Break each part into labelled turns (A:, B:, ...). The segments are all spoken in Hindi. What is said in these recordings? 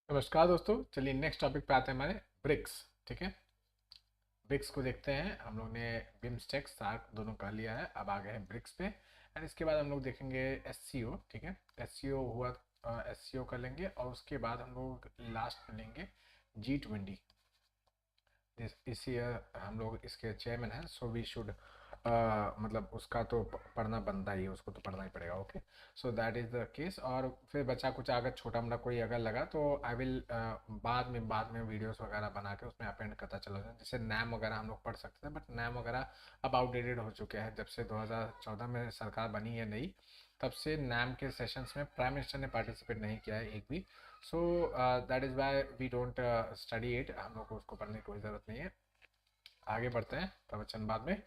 A: नमस्कार दोस्तों, चलिए नेक्स्ट टॉपिक पे आते हैं हमारे ब्रिक्स। ठीक है, ब्रिक्स को देखते हैं। हम लोग ने बिम्स्टेक सार्क दोनों कर लिया है, अब आ गए हैं ब्रिक्स पे। एंड इसके बाद हम लोग देखेंगे एससीओ। ठीक है, एससीओ हुआ, एससीओ कर लेंगे और उसके बाद हम लोग लास्ट में लेंगे G20। इस ईयर हम लोग इसके चेयरमैन हैं, सो वी शुड मतलब उसका तो पढ़ना बनता ही है, उसको तो पढ़ना ही पड़ेगा। Okay, so that is the case. और फिर बचा कुछ अगर छोटा मोटा कोई अगर लगा तो आई विल बाद में वीडियोस वगैरह बना के उसमें अपेंड करता चला जाए। जैसे नैम वगैरह हम लोग पढ़ सकते हैं, बट नैम वगैरह अब आउटडेटेड हो चुके हैं। जब से 2014 में सरकार बनी है नई, तब से नैम के सेशंस में प्राइम मिनिस्टर ने पार्टिसिपेट नहीं किया है एक भी। So that is why we don't study it, हम लोग को उसको पढ़ने की कोई ज़रूरत नहीं है। आगे बढ़ते हैं, प्रवचन बाद में।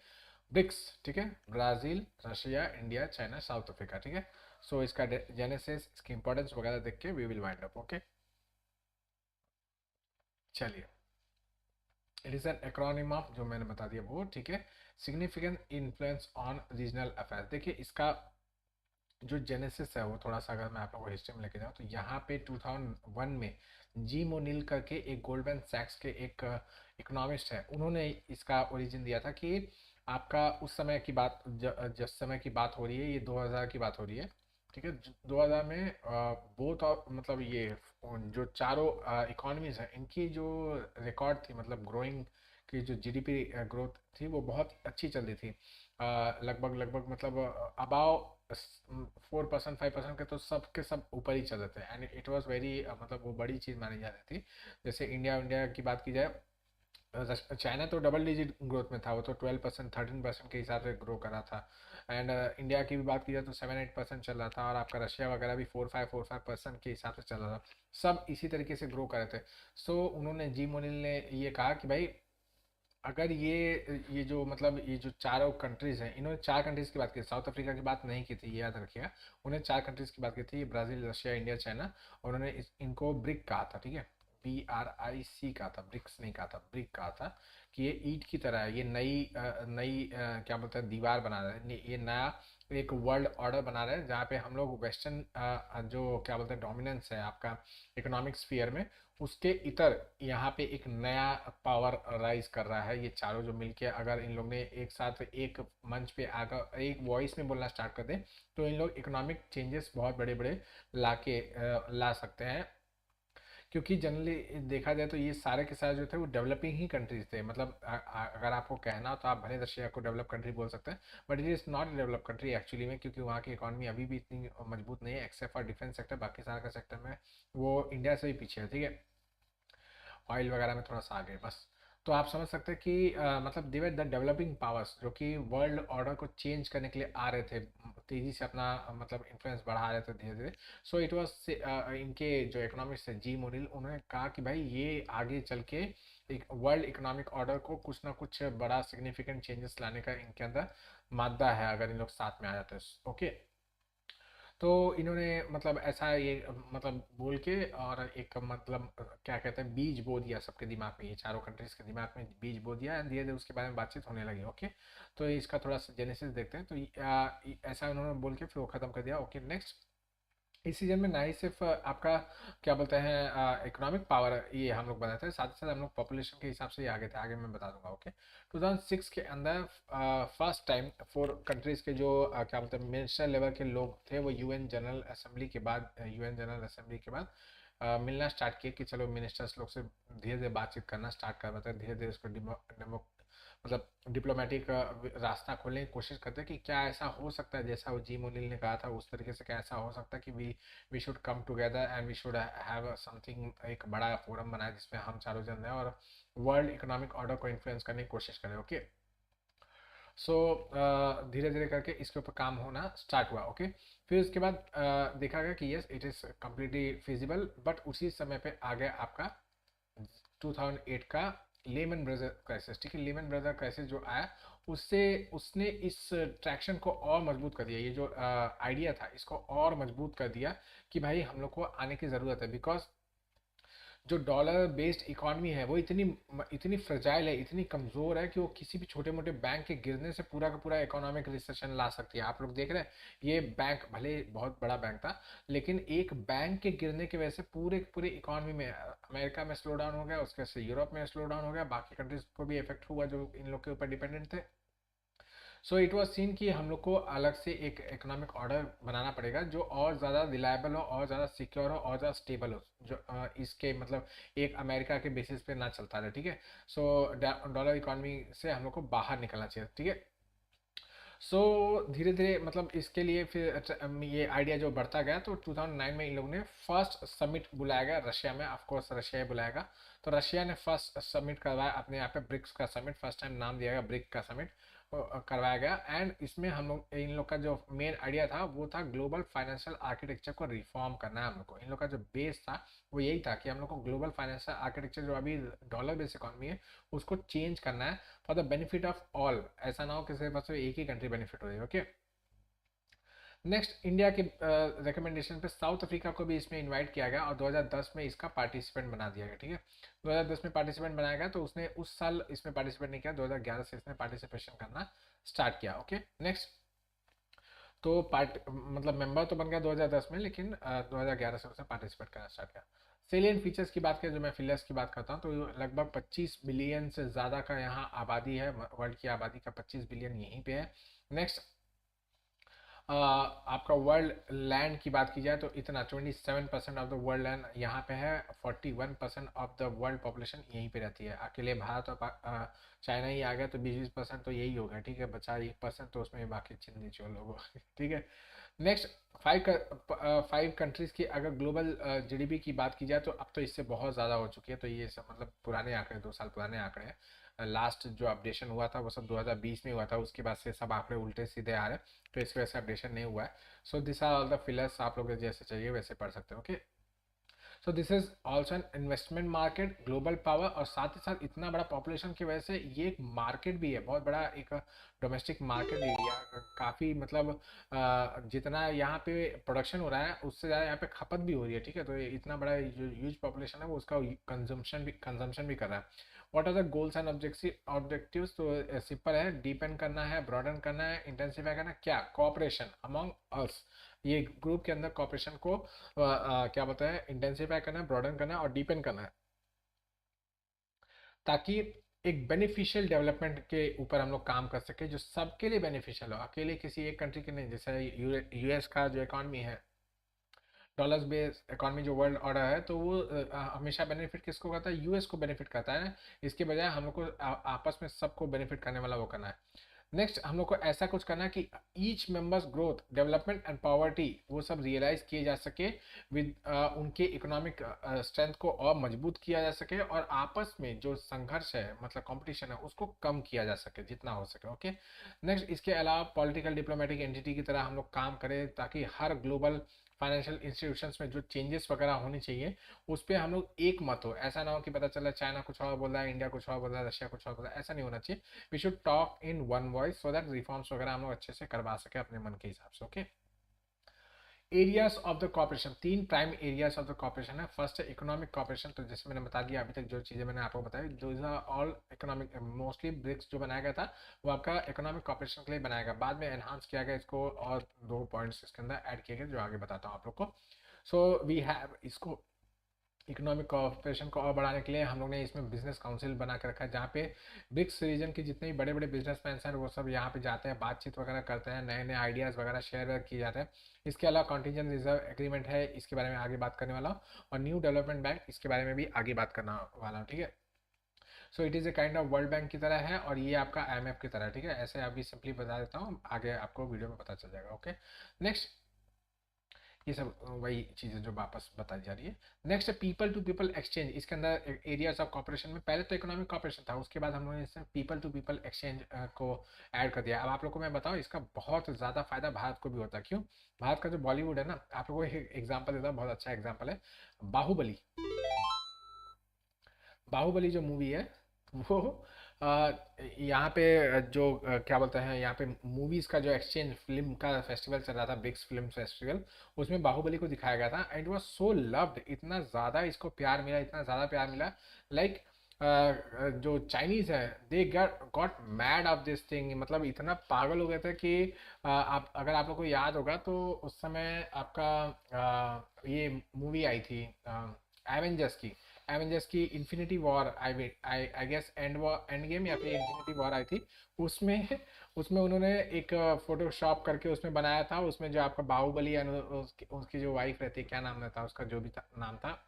A: ब्रिक्स, ठीक है, Brazil, Russia, India, China, south Africa. ठीक है, सो इसका जेनेसिस, इसकी इंपॉर्टेंस वगैरह देख के we will wind up. Okay, चलिए। It is an acronym of, जो मैंने बता दिया वो। ठीक है, significant influence on regional affairs. देखिए इसका जो जेनेसिस है वो थोड़ा सा अगर मैं आप लोगों को हिस्ट्री में लेके जाऊँ तो यहाँ पे 2001 में जी मोनिल करके एक गोल्डमैन सैक्स के एक इकोनॉमिस्ट है, उन्होंने इसका ओरिजिन दिया था कि आपका उस समय की बात, जिस समय की बात हो रही है, ये 2000 की बात हो रही है। ठीक है, 2000 में बोथ और मतलब ये जो चारों इकोनॉमीज हैं, इनकी जो रिकॉर्ड थी, मतलब ग्रोइंग की जो जीडीपी ग्रोथ थी वो बहुत अच्छी चल रही थी। लगभग लगभग मतलब अबाव 4% 5% के तो सब के सब ऊपर ही चल रहे थे। एंड इट वाज वेरी मतलब वो बड़ी चीज़ मानी जा रही थी। जैसे इंडिया इंडिया की बात की जाए, चाइना तो डबल डिजिट ग्रोथ में था, वो तो 12% 13% के हिसाब से ग्रो करा था। एंड इंडिया की भी बात की जाए तो 7-8% चल रहा था, और आपका रशिया वगैरह भी 4-5% के हिसाब से चल रहा था। सब इसी तरीके से ग्रो कर रहे थे। सो उन्होंने, जी मोनिल ने ये कहा कि भाई अगर ये जो मतलब ये जो चारों कंट्रीज हैं, इन्होंने चार कंट्रीज की बात की, साउथ अफ्रीका की बात नहीं की थी, ये याद रखिएगा। उन्हें चार कंट्रीज की बात की थी, ब्राज़ील, रशिया, इंडिया, चाइना। और उन्होंने इनको ब्रिक कहा था। ठीक है, BRIC कहा था, ब्रिक्स नहीं कहा था, ब्रिक कहा था। कि ये ईंट की तरह है, ये नई क्या बोलते हैं, दीवार बना रहा है, ये नया एक वर्ल्ड ऑर्डर बना रहे हैं, जहाँ पे हम लोग वेस्टर्न जो क्या बोलते हैं डोमिनेंस है आपका इकोनॉमिक स्फीयर में, उसके इतर यहाँ पे एक नया पावर राइज कर रहा है। ये चारों जो मिलके अगर इन लोग ने एक साथ एक मंच पे आकर एक वॉइस में बोलना स्टार्ट कर दें, तो इन लोग इकोनॉमिक चेंजेस बहुत बड़े बड़े ला सकते हैं। क्योंकि जनरली देखा जाए तो ये सारे के सारे जो थे वो डेवलपिंग ही कंट्रीज थे। मतलब अगर आपको कहना हो तो आप भले रशिया को डेवलप कंट्री बोल सकते हैं, but it is not develop country actually में, क्योंकि वहाँ की इकॉनमी अभी भी इतनी मजबूत नहीं है, एक्सेप्ट फॉर डिफेंस सेक्टर। बाकी सारा का सेक्टर में वो इंडिया से भी पीछे है। ठीक है, ऑयल वगैरह में थोड़ा सा आगे बस। तो आप समझ सकते हैं कि मतलब दे वर द डेवलपिंग पावर्स, जो कि वर्ल्ड ऑर्डर को चेंज करने के लिए आ रहे थे, तेज़ी से अपना मतलब इन्फ्लुएंस बढ़ा रहे थे धीरे धीरे। सो इट वाज इनके जो इकोनॉमिक्स है जी मोनिल, उन्होंने कहा कि भाई ये आगे चल के एक वर्ल्ड इकोनॉमिक ऑर्डर को कुछ ना कुछ बड़ा सिग्निफिकेंट चेंजेस लाने का इनके अंदर मादा है, अगर इन लोग साथ में आ जाते हैं। ओके, तो इन्होंने मतलब ऐसा ये मतलब बोल के और एक मतलब क्या कहते हैं बीज बो दिया सबके दिमाग में, ये चारों कंट्रीज के दिमाग में बीज बो दिया, एंड धीरे धीरे उसके बारे में बातचीत होने लगी। ओके, तो इसका थोड़ा सा जेनेसिस देखते हैं। तो ऐसा उन्होंने बोल के फिर वो खत्म कर दिया। Okay, next. इस सीजन में ना ही सिर्फ आपका क्या बोलते हैं इकोनॉमिक पावर ये हम लोग बनाते हैं, साथ ही साथ हम लोग पॉपुलेशन के हिसाब से ही आगे थे, आगे मैं बता दूंगा। ओके, 2006 के अंदर फर्स्ट टाइम 4 कंट्रीज के जो क्या बोलते हैं मिनिस्टर लेवल के लोग थे, वो यूएन जनरल असेंबली के बाद मिलना स्टार्ट किए कि चलो मिनिस्टर्स लोग से धीरे धीरे बातचीत करना स्टार्ट कर, मतलब धीरे धीरे उसको मतलब डिप्लोमेटिक रास्ता खोलने की कोशिश करते हैं कि क्या ऐसा हो सकता है, जैसा वो जी मोनिल ने कहा था उस तरीके से क्या ऐसा हो सकता है कि we should come together and we should have something, एक बड़ा फोरम बनाए जिसमें हम चारों जन हैं और वर्ल्ड इकोनॉमिक ऑर्डर को इन्फ्लुएंस करने की कोशिश करें। ओके, सो धीरे धीरे करके इसके ऊपर काम होना स्टार्ट हुआ। ओके, फिर उसके बाद देखा गया कि yes it is completely feasible, but उसी समय पे आ गया आपका 2008 का लेमन ब्रदर क्राइसिस। ठीक है, लेमन ब्रदर क्राइसिस जो आया, उससे उसने इस ट्रैक्शन को और मजबूत कर दिया, ये जो आइडिया था इसको और मजबूत कर दिया कि भाई हम लोग को आने की ज़रूरत है। बिकॉज जो डॉलर बेस्ड इकोनॉमी है वो इतनी इतनी फ्रजाइल है, इतनी कमज़ोर है कि वो किसी भी छोटे मोटे बैंक के गिरने से पूरा का पूरा इकोनॉमिक रिसेशन ला सकती है। आप लोग देख रहे हैं, ये बैंक भले बहुत बड़ा बैंक था, लेकिन एक बैंक के गिरने की वजह से पूरे पूरे इकोनॉमी में, अमेरिका में स्लो डाउन हो गया, उसके से यूरोप में स्लो डाउन हो गया, बाकी कंट्रीज को भी इफेक्ट हुआ जो इन लोग के ऊपर डिपेंडेंट थे। सो इट वॉज सीन कि हम लोग को अलग से एक इकोनॉमिक ऑर्डर बनाना पड़ेगा जो और ज़्यादा रिलायबल हो, और ज़्यादा सिक्योर हो, और ज़्यादा स्टेबल हो, जो इसके मतलब एक अमेरिका के बेसिस पे ना चलता रहे, ठीक है। सो डॉलर इकोनॉमी से हम लोग को बाहर निकलना चाहिए, ठीक है। सो धीरे धीरे मतलब इसके लिए फिर ये आइडिया जो बढ़ता गया, तो 2009 में इन लोगों ने फर्स्ट समिट बुलाया गया रशिया में, ऑफ कोर्स रशिया ही बुलाएगा। तो रशिया ने फर्स्ट समिट करवाया अपने यहाँ पे, ब्रिक्स का समिट, फर्स्ट टाइम नाम दिया गया ब्रिक का समिट करवाया गया। एंड इसमें हम लोग, इन लोग का जो मेन आइडिया था वो था ग्लोबल फाइनेंशियल आर्किटेक्चर को रिफॉर्म करना है हम लोग को। इन लोग का जो बेस था वो यही था कि हम लोग को ग्लोबल फाइनेंशियल आर्किटेक्चर जो अभी डॉलर बेस्ड इकोनॉमी है उसको चेंज करना है for the benefit of all. ऐसा ना हो कि सिर्फ बस एक ही कंट्री बेनिफिट हो रही है, ओके। नेक्स्ट, इंडिया के रिकमेंडेशन पे साउथ अफ्रीका को भी इसमें इनवाइट किया गया और 2010 में इसका पार्टिसिपेंट बना दिया गया, ठीक है। 2010 में पार्टिसिपेंट बनाया गया, तो उसने उस साल इसमें पार्टिसिपेट नहीं किया, 2011 से इसने पार्टिसिपेशन करना स्टार्ट किया, ओके। नेक्स्ट, तो पार्ट मतलब मेंबर तो बन गया 2010 में, लेकिन 2011 से उसने पार्टिसिपेट करना स्टार्ट किया। सेलियन फीचर्स की बात करें, जो मैं फिलर्स की बात करता हूँ, तो लगभग 25 बिलियन से ज़्यादा का यहाँ आबादी है, वर्ल्ड की आबादी का 25 बिलियन यहीं पे है। नेक्स्ट, आपका वर्ल्ड लैंड की बात की जाए तो इतना 27% ऑफ द वर्ल्ड लैंड यहाँ पे है, 41% ऑफ द वर्ल्ड पॉपुलेशन यहीं पे रहती है। अकेले भारत और चाइना ही आ गया तो 20-20% तो यही हो गया, ठीक है। बचा 1% तो उसमें बाकी चिंदी चो लोगों ठीक है। नेक्स्ट, फाइव कंट्रीज की अगर ग्लोबल जीडीपी की बात की जाए तो अब तो इससे बहुत ज़्यादा हो चुकी है, तो ये सब मतलब पुराने आंकड़े, 2 साल पुराने आंकड़े हैं। लास्ट जो अपडेशन हुआ था वो सब 2020 में हुआ था, उसके बाद से सब आंकड़े उल्टे सीधे आ रहे हैं, तो इस वजह से अपडेशन नहीं हुआ है। So this are all the fillers, आप लोग जैसे चाहिए वैसे पढ़ सकते हो, okay. So this is also an investment market, global power, और साथ ही साथ इतना बड़ा पॉपुलेशन की वजह से ये एक मार्केट भी है, बहुत बड़ा एक डोमेस्टिक मार्केट भी है। काफ़ी मतलब जितना यहाँ पे प्रोडक्शन हो रहा है उससे ज़्यादा यहाँ पे खपत भी हो रही है, ठीक है। तो ये इतना बड़ा जो ह्यूज पॉपुलेशन है वो उसका कंजम्पशन भी कर रहा है। What are the goals and objectives, तो सिंपल है, डीपेंड करना है, ब्रॉडन करना है, इंटेंसिफाई करना है, क्या कॉपरेशन अमॉन्ग अस, ये ग्रुप के अंदर कॉपरेशन को क्या बोलते हैं, इंटेंसिफाई करना है, ब्रॉडन करना है और डीपेंड करना है, ताकि एक बेनिफिशियल डेवलपमेंट के ऊपर हम लोग काम कर सके जो सबके लिए बेनिफिशियल हो, अकेले किसी एक कंट्री के नहीं। जैसे यूएस का जो इकॉनमी है, डॉलर्स बेस्ड इकॉनमी जो वर्ल्ड ऑर्डर है, तो वो हमेशा बेनिफिट किसको करता है, यूएस को बेनिफिट करता है। इसके बजाय हम लोग को आपस में सबको बेनिफिट करने वाला वो करना है। नेक्स्ट, हम लोग को ऐसा कुछ करना है कि each members growth, development and poverty वो सब रियलाइज किए जा सके, विद उनके इकोनॉमिक स्ट्रेंथ को और मजबूत किया जा सके, और आपस में जो संघर्ष है मतलब कंपटीशन है उसको कम किया जा सके जितना हो सके, ओके। नेक्स्ट, इसके अलावा पॉलिटिकल डिप्लोमेटिक एंटिटी की तरह हम लोग काम करें, ताकि हर ग्लोबल फाइनेंशियल इंस्टीट्यूशंस में जो चेंजेस वगैरह होनी चाहिए उस पर हम लोग एक मत हो। ऐसा ना हो कि पता चला चाइना कुछ और बोल रहा है, इंडिया कुछ और बोल रहा है, रशिया कुछ और बोल रहा है, ऐसा नहीं होना चाहिए। We should talk in one voice so that reforms वगैरह हम लोग अच्छे से करवा सके अपने मन के हिसाब से, okay. Areas of the cooperation, 3 prime areas of the cooperation है। फर्स्ट है इकोनॉमिक कॉपरेशन, तो जैसे मैंने बता दिया अभी तक जो चीज़ें मैंने आपको बताई, those are all economic, mostly BRICS जो बनाया गया था वो आपका इकोनॉमिक कॉपरेशन के लिए बनाया गया, बाद में एनहांस किया गया इसको, और 2 पॉइंट्स इसके अंदर ऐड किए गए जो आगे बताता हूँ आप लोग को। सो वी हैव इसको इकोनॉमिक कोऑपरेशन को और बढ़ाने के लिए हम लोग ने इसमें बिजनेस काउंसिल बना के रखा है, जहाँ पे ब्रिक्स रीजन के जितने भी बड़े बड़े बिजनेसमैन हैं वो सब यहाँ पे जाते हैं, बातचीत वगैरह करते हैं, नए नए आइडियाज़ वगैरह शेयर किए जाते हैं। इसके अलावा कॉन्टीजेंट रिजर्व एग्रीमेंट है, इसके बारे में आगे बात करने वाला हूँ, और न्यू डेवलपमेंट बैंक, इसके बारे में भी आगे बात करना वाला हूँ, ठीक है। So it is a kind of world bank की तरह है, और ये आपका IMF की तरह है, ठीक है। ऐसे अभी सिंपली बता देता हूँ, आगे आपको वीडियो में पता चल जाएगा, ओके। नेक्स्ट, ये सब वही चीज़ें जो वापस बताई जा रही है। नेक्स्ट है पीपल टू पीपल एक्सचेंज, इसके अंदर एरियाज ऑफ कॉपरेशन में पहले तो इकोनॉमिक कॉपरेशन था, उसके बाद हम लोगों ने इसमें पीपल टू पीपल एक्सचेंज को ऐड कर दिया। अब आप लोग को मैं बताऊँ, इसका बहुत ज़्यादा फायदा भारत को भी होता है। क्यों? भारत का जो बॉलीवुड है ना, आप लोगों को एक एग्जाम्पल देता हूँ, बहुत अच्छा एग्जाम्पल है, बाहुबली। बाहुबली जो मूवी है वो यहाँ पे जो क्या बोलते हैं, यहाँ पे मूवीज का जो एक्सचेंज फिल्म का फेस्टिवल चल रहा था, ब्रिक्स फिल्म फेस्टिवल, उसमें बाहुबली को दिखाया गया था and it was so loved, इतना ज़्यादा इसको प्यार मिला, इतना ज़्यादा प्यार मिला, लाइक जो चाइनीज़ है they got mad of this thing, मतलब इतना पागल हो गए थे कि आप, अगर आप लोग को याद होगा तो उस समय आपका ये मूवी आई थी एवेंजर्स की, एवेंजर्स की Infinity War, I guess Endgame या फिर इन्फिनिटी वॉर आई थी, उसमें उसमें उन्होंने एक फोटोशॉप करके उसमें बनाया था, उसमें जो आपका बाहुबली and उसकी जो वाइफ रहती है, क्या नाम रहता है उसका, जो भी नाम था,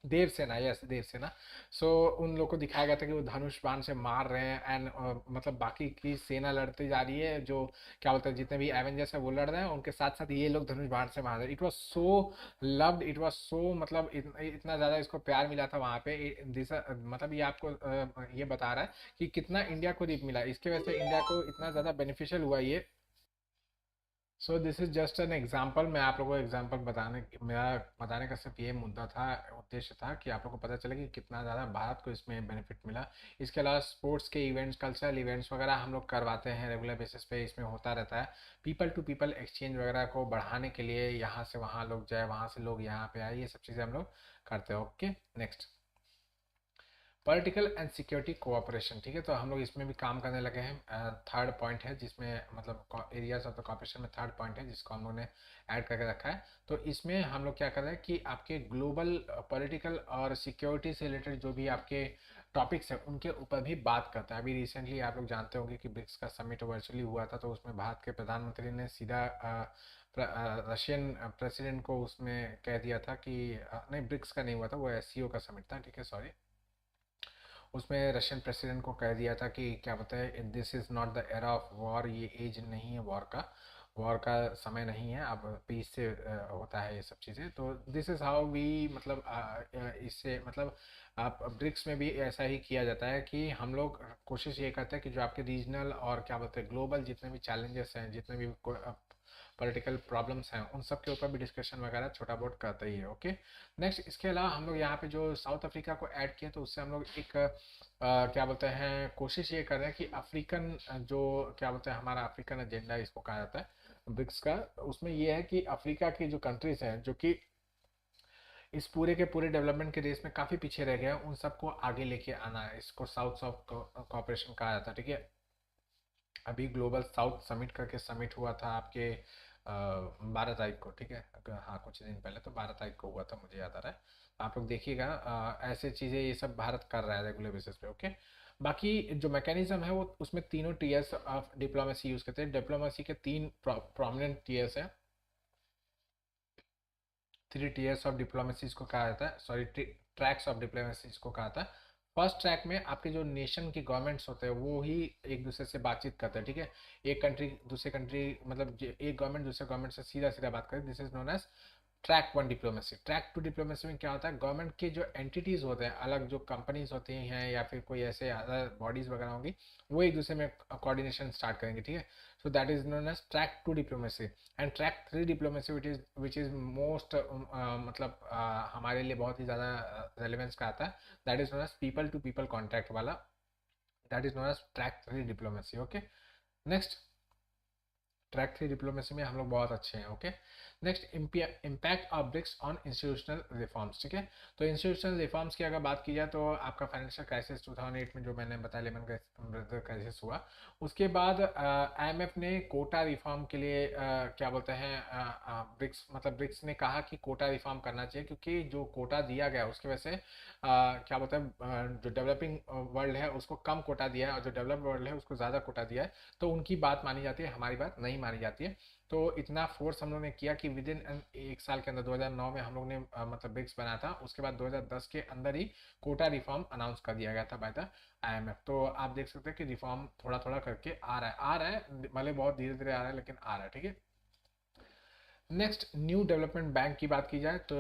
A: देवसेना, यस देवसेना। सो उन लोग को दिखाया गया था कि वो धनुष बाण से मार रहे हैं एंड मतलब बाकी की सेना लड़ती जा रही है, जो क्या बोलते हैं जितने भी एवेंजर्स है वो लड़ रहे हैं, उनके साथ साथ ये लोग धनुष बाण से मार रहे हैं। It was so loved, it was so, मतलब इतना ज़्यादा इसको प्यार मिला था वहाँ पे। मतलब ये आपको ये बता रहा है कि कितना इंडिया को दीप मिला, इसके वजह से इंडिया को इतना ज़्यादा बेनिफिशियल हुआ ये। सो this is just an example, मैं आप लोगों को एग्जाम्पल मेरा बताने का सिर्फ ये मुद्दा था, उद्देश्य था कि आप लोगों को पता चले कि कितना ज़्यादा भारत को इसमें बेनिफिट मिला। इसके अलावा स्पोर्ट्स के इवेंट्स, कल्चरल इवेंट्स वगैरह हम लोग करवाते हैं रेगुलर बेसिस पे, इसमें होता रहता है। पीपल टू पीपल एक्सचेंज वगैरह को बढ़ाने के लिए, यहाँ से वहाँ लोग जाए, वहाँ से लोग यहाँ पे आए, ये सब चीज़ें हम लोग करते हैं। Okay, next, political and security cooperation. ठीक है, तो हम लोग इसमें भी काम करने लगे हैं। थर्ड पॉइंट है जिसमें, मतलब एरियाज ऑफ द कोऑपरेशन में थर्ड पॉइंट है जिसको हम लोग ने ऐड करके रखा है। तो इसमें हम लोग क्या कर रहे हैं कि आपके ग्लोबल पॉलिटिकल और सिक्योरिटी से रिलेटेड जो भी आपके टॉपिक्स हैं उनके ऊपर भी बात करता है। अभी रिसेंटली आप लोग जानते होंगे कि ब्रिक्स का समिट वर्चुअली हुआ था, तो उसमें भारत के प्रधानमंत्री ने सीधा रशियन प्रेसिडेंट को उसमें कह दिया था कि नहीं, ब्रिक्स का नहीं हुआ था, वो एससीओ का समिट था, ठीक है, सॉरी। उसमें रशियन प्रेसिडेंट को कह दिया था कि क्या पता है, this is not the era of war, ये एज नहीं है वॉर का, वॉर का समय नहीं है, अब पीस से होता है ये सब चीज़ें। तो दिस इज़ हाउ वी, मतलब इससे मतलब आप ब्रिक्स में भी ऐसा ही किया जाता है कि हम लोग कोशिश ये करते हैं कि जो आपके रीजनल और क्या बोलते हैं ग्लोबल जितने भी चैलेंजेस हैं, जितने भी पॉलिटिकल प्रॉब्लम्स हैं, उन सब के ऊपर भी डिस्कशन वगैरह छोटा बहुत करते ही है। ओके, नेक्स्ट, इसके अलावा हम लोग यहाँ पे जो साउथ अफ्रीका को ऐड किया, तो उससे हम लोग एक क्या बोलते हैं कोशिश ये कर रहे हैं कि अफ्रीकन जो क्या बोलते हैं हमारा अफ्रीकन एजेंडा इसको कहा जाता है ब्रिक्स का, उसमें ये है कि अफ्रीका की जो कंट्रीज हैं जो कि इस पूरे के पूरे डेवलपमेंट के रेस में काफ़ी पीछे रह गए हैं, उन सबको आगे लेके आना है, इसको साउथ साउथ कॉपरेशन कहा जाता है। ठीक है, अभी ग्लोबल साउथ समिट करके समिट हुआ था आपके 12 तारीख को, ठीक है, हाँ कुछ दिन पहले, तो 12 तारीख को हुआ था, मुझे याद आ रहा है। आप लोग देखिएगा, ऐसे चीज़ें ये सब भारत कर रहा है रेगुलर बेसिस पे। ओके, बाकी जो मैकेनिज्म है वो उसमें तीनों टीयर्स ऑफ डिप्लोमेसी यूज़ करते हैं। डिप्लोमेसी के तीन प्रोमिनेंट टीयर्स हैं, 3 टीयर्स ऑफ डिप्लोमेसी को कहा जाता है, सॉरी ट्रैक्स ऑफ डिप्लोमेसी को कहा जाता है। फर्स्ट ट्रैक में आपके जो नेशन के गवर्नमेंट्स होते हैं वो ही एक दूसरे से बातचीत करते हैं। ठीक है, एक कंट्री दूसरे कंट्री, मतलब एक गवर्नमेंट दूसरे गवर्नमेंट से सीधा सीधा बात करे, this is known as track one diplomacy. Track two diplomacy में क्या होता है, गवर्नमेंट के जो एंटिटीज होते हैं, अलग जो कंपनीज होती हैं या फिर कोई ऐसे अदर बॉडीज वगैरह होंगी, वो एक दूसरे में कोऑर्डिनेशन स्टार्ट करेंगे। ठीक है, so that is known as track two diplomacy. And track three diplomacy which is most, मतलब हमारे लिए बहुत ही ज़्यादा रेलिवेंस का आता है, that is known as people to people contact वाला, that is known as track three diplomacy. Okay, next, track three diplomacy में हम लोग बहुत अच्छे हैं। Okay, next, impact of BRICS on institutional reforms. ठीक है, तो इंस्टीट्यूशनल रिफॉर्म्स की अगर बात की जाए तो आपका फाइनेंशियल क्राइसिस 2008 में जो मैंने बताया, लेमन ब्रदर क्राइसिस हुआ, उसके बाद आईएमएफ ने कोटा रिफॉर्म के लिए क्या बोलते हैं, ब्रिक्स, मतलब ब्रिक्स ने कहा कि कोटा रिफॉर्म करना चाहिए, क्योंकि जो कोटा दिया गया उसकी वजह से क्या बोलते हैं जो डेवलपिंग वर्ल्ड है उसको कम कोटा दिया है और जो डेवलप्ड वर्ल्ड है उसको ज़्यादा कोटा दिया है, तो उनकी बात मानी जाती है, हमारी बात नहीं मानी जाती है। तो इतना फोर्स हम लोग ने किया कि विद इन एक साल के अंदर 2009 में हम लोग ने मतलब ब्रिक्स बनाया था, उसके बाद 2010 के अंदर ही कोटा रिफॉर्म अनाउंस कर दिया गया था बाय द आईएमएफ। तो आप देख सकते हैं कि रिफॉर्म थोड़ा थोड़ा करके आ रहा है, भले बहुत धीरे धीरे आ रहा है लेकिन आ रहा है। ठीक है, नेक्स्ट, न्यू डेवलपमेंट बैंक की बात की जाए तो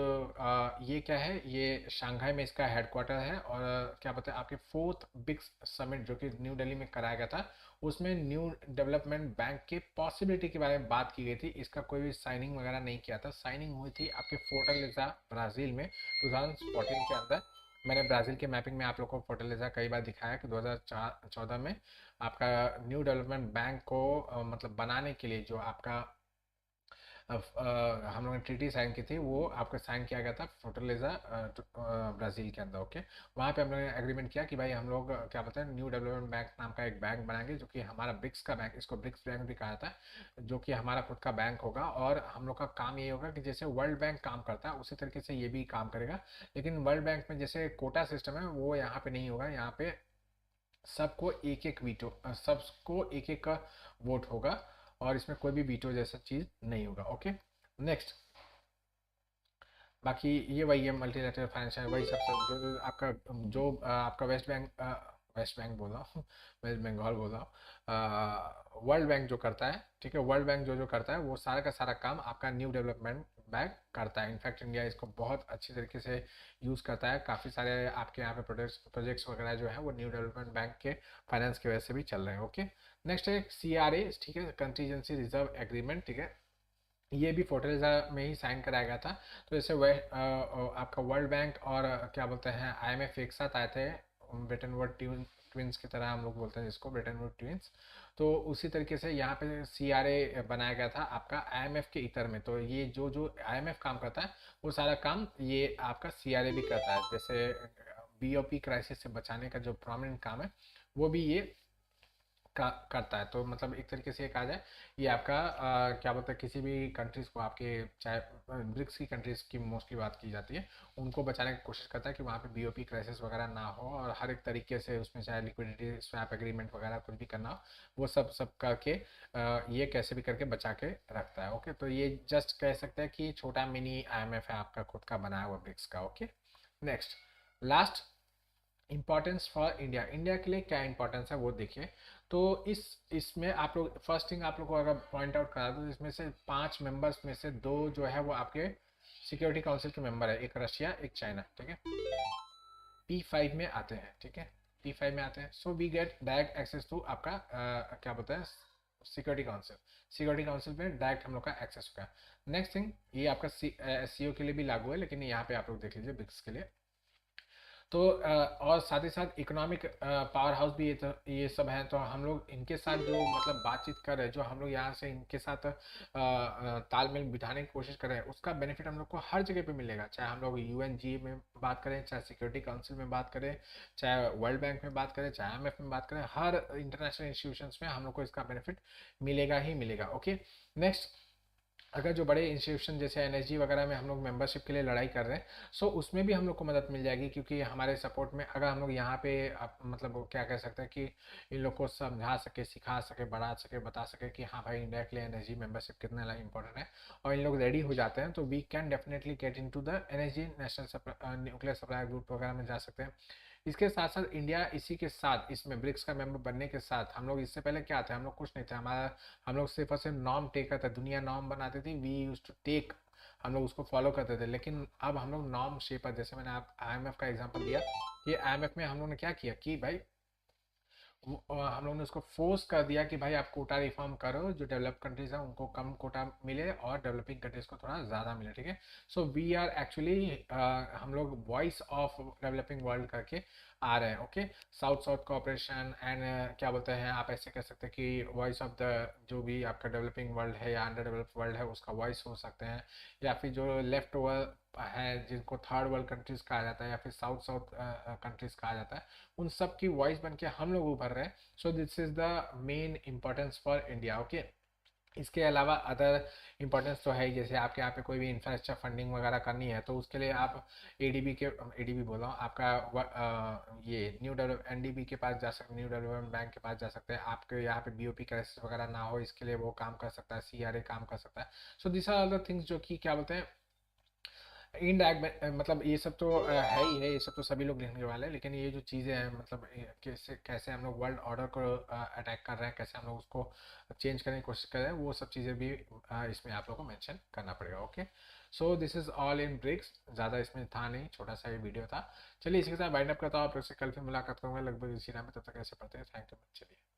A: ये क्या है, ये शंघाई में इसका हेडक्वार्टर है, और क्या पता है आपके फोर्थ बिग समिट जो कि न्यू दिल्ली में कराया गया था, उसमें न्यू डेवलपमेंट बैंक के पॉसिबिलिटी के बारे में बात की गई थी। इसका कोई भी साइनिंग वगैरह नहीं किया था, साइनिंग हुई थी आपके फोर्टलेसा ब्राज़ील में 2014 के अंदर। मैंने ब्राज़ील के मैपिंग में आप लोग को फोर्टालेज़ा कई बार दिखाया कि 2014 में आपका न्यू डेवलपमेंट बैंक को मतलब बनाने के लिए जो आपका हम लोगों ने ट्रीटी साइन की थी, वो आपका साइन किया गया था फोर्टालेज़ा ब्राज़ील के अंदर। ओके, वहाँ पे हम लोगों ने एग्रीमेंट किया कि भाई हम लोग क्या बोलते हैं, न्यू डेवलपमेंट बैंक नाम का एक बैंक बनाएंगे जो कि हमारा ब्रिक्स का बैंक, इसको ब्रिक्स बैंक भी कहा जाता है, जो कि हमारा खुद का बैंक होगा। और हम लोग का काम ये होगा कि जैसे वर्ल्ड बैंक काम करता है उसी तरीके से ये भी काम करेगा। लेकिन वर्ल्ड बैंक में जैसे कोटा सिस्टम है वो यहाँ पे नहीं होगा। यहाँ पे सबको एक एक वीटो, सबको एक एक का वोट होगा, और इसमें कोई भी वीटो जैसा चीज़ नहीं होगा। Okay, next. बाकी ये वही है मल्टीलेटरल फाइनेंशियल, वही सब सब जो आपका जो आपका वेस्ट बैंक बोल रहा हूँ वेस्ट बंगाल बोल रहा हूँ, वर्ल्ड बैंक जो करता है, ठीक है, वर्ल्ड बैंक जो जो करता है वो सारा का सारा काम आपका न्यू डेवलपमेंट बैंक करता है। इनफैक्ट इंडिया इसको बहुत अच्छी तरीके से यूज़ करता है। काफ़ी सारे आपके यहाँ पे प्रोजेक्ट्स वगैरह जो है वो न्यू डेवलपमेंट बैंक के फाइनेंस की वजह से भी चल रहे हैं। ओके, नेक्स्ट है CRA, ठीक है, कंटीजेंसी रिजर्व एग्रीमेंट, ठीक है, ये भी फोर्टलेजा में ही साइन कराया गया था। तो जैसे वह आपका वर्ल्ड बैंक और क्या बोलते हैं IMF एक साथ आए थे, ब्रिटेन वुड ट्विंस की तरह हम लोग बोलते हैं जिसको, ब्रिटेन वुड ट्विंस। तो उसी तरीके से यहाँ पे CRA बनाया गया था आपका IMF के इतर में। तो ये जो जो IMF काम करता है वो सारा काम ये आपका CRA भी करता है। जैसे BOP क्राइसिस से बचाने का जो प्रोमिनेंट काम है वो भी ये करता है। तो मतलब एक तरीके से ये कहा जाए, ये आपका क्या बोलते हैं, किसी भी कंट्रीज़ को आपके, चाहे ब्रिक्स की कंट्रीज़ की मोस्टली बात की जाती है, उनको बचाने की कोशिश करता है कि वहाँ पे BOP क्राइसिस वगैरह ना हो, और हर एक तरीके से उसमें चाहे लिक्विडिटी स्वैप एग्रीमेंट वगैरह कुछ भी करना हो वो सब सब करके ये कैसे भी करके बचा के रखता है। ओके, तो ये जस्ट कह सकते हैं कि छोटा मिनी IMF है आपका खुद का बनाया हुआ ब्रिक्स का। Okay, next, last, importance for India. India के लिए क्या इंपॉर्टेंस है वो देखिए। तो इसमें आप लोग फर्स्ट थिंग आप लोग को अगर पॉइंट आउट करा दो, इसमें से 5 मेंबर्स में से 2 जो है वो आपके सिक्योरिटी काउंसिल के मेंबर है, एक रशिया एक चाइना, ठीक है, P5 में आते हैं, ठीक है, P5 में आते हैं। So we get direct access to आपका क्या बोलते हैं, सिक्योरिटी काउंसिल। सिक्योरिटी काउंसिल में डायरेक्ट हम लोग का एक्सेस होगा। नेक्स्ट थिंग, ये आपका SCO के लिए भी लागू है, लेकिन यहाँ पे आप लोग देख लीजिए ब्रिक्स के लिए। तो और साथ ही साथ इकोनॉमिक पावर हाउस भी ये सब हैं। तो हम लोग इनके साथ जो मतलब बातचीत कर रहे हैं, जो हम लोग यहाँ से इनके साथ तालमेल बिठाने की कोशिश कर रहे हैं, उसका बेनिफिट हम लोग को हर जगह पे मिलेगा। चाहे हम लोग UNG में बात करें, चाहे सिक्योरिटी काउंसिल में बात करें, चाहे वर्ल्ड बैंक में बात करें, चाहे IMF में बात करें, हर इंटरनेशनल इंस्टीट्यूशंस में हम लोग को इसका बेनिफिट मिलेगा ही मिलेगा। ओके, नेक्स्ट, अगर जो बड़े इंस्टीट्यूशन जैसे NSG वगैरह में हम लोग मेंबरशिप के लिए लड़ाई कर रहे हैं, सो उसमें भी हम लोग को मदद मिल जाएगी, क्योंकि हमारे सपोर्ट में अगर हम लोग यहाँ पे मतलब वो क्या कह सकते हैं कि इन लोग को समझा सके, सिखा सके, बढ़ा सके, बता सके कि हाँ भाई इंडिया के लिए NSG मेंबरशिप कितना इंपॉर्टेंट है, और इन लोग रेडी हो जाते हैं, तो we can definitely get into the NSG, national nuclear supply group वगैरह में जा सकते हैं। इसके साथ साथ इंडिया इसी के साथ, इसमें ब्रिक्स का मेंबर बनने के साथ, हम लोग इससे पहले क्या थे, हम लोग कुछ नहीं थे, हमारा हम लोग सिर्फ और सिर्फ नॉर्म टेकर था, दुनिया नॉर्म बनाती थी, वी यूज टू टेक, हम लोग उसको फॉलो करते थे। लेकिन अब हम लोग नॉर्म शेपर, जैसे मैंने आप IMF का एग्जांपल दिया, ये IMF में हम लोग ने क्या किया कि भाई हम लोगों ने उसको फोर्स कर दिया कि भाई आप कोटा रिफॉर्म करो, जो डेवलप कंट्रीज हैं उनको कम कोटा मिले और डेवलपिंग कंट्रीज को थोड़ा ज़्यादा मिले, ठीक है। सो वी आर एक्चुअली हम लोग वॉइस ऑफ डेवलपिंग वर्ल्ड करके आ रहे हैं। Okay, south south cooperation and क्या बोलते हैं, आप ऐसे कह सकते हैं कि वॉइस ऑफ द जो भी आपका डेवलपिंग वर्ल्ड है या अंडर डेवलप्ड वर्ल्ड है उसका वॉइस हो सकते हैं, या फिर जो लेफ्ट ओवर है जिनको थर्ड वर्ल्ड कंट्रीज कहा जाता है, या फिर साउथ साउथ कंट्रीज कहा जाता है, उन सब की वॉइस बन के हम लोग उभर रहे हैं। सो this is the main importance for India. Okay, इसके अलावा अदर इंपॉर्टेंस तो है ही, जैसे आपके यहाँ पे कोई भी इंफ्रास्ट्रक्चर फंडिंग वगैरह करनी है तो उसके लिए आप ADB बोल रहा हूँ आपका ये न्यू डेवलप NDB के पास जा सकते, न्यू डेवलपमेंट बैंक के पास जा सकते हैं। आपके यहाँ पे BOP क्राइसिस वगैरह ना हो इसके लिए वो काम कर सकता है, CRA काम कर सकता है। So this are other things जो कि क्या बोलते हैं इनडायरेक्ट, मतलब ये सब तो है ही है, ये सब तो सभी लोग लिखने वाले हैं, लेकिन ये जो चीज़ें हैं मतलब कैसे कैसे हम लोग वर्ल्ड ऑर्डर को अटैक कर रहे हैं, कैसे हम लोग उसको चेंज करने की कोशिश कर रहे हैं, वो सब चीज़ें भी इसमें आप लोग को मेंशन करना पड़ेगा। Okay, so this is all in BRICS, ज़्यादा इसमें था नहीं, छोटा सा ये वीडियो था। चलिए इसके साथ वाइंड अप करता हूँ, आप लोग से कल फिर मुलाकात करूँगा लगभग इसी नाम में, तब तक ऐसे पढ़ते हैं। थैंक यू, चलिए।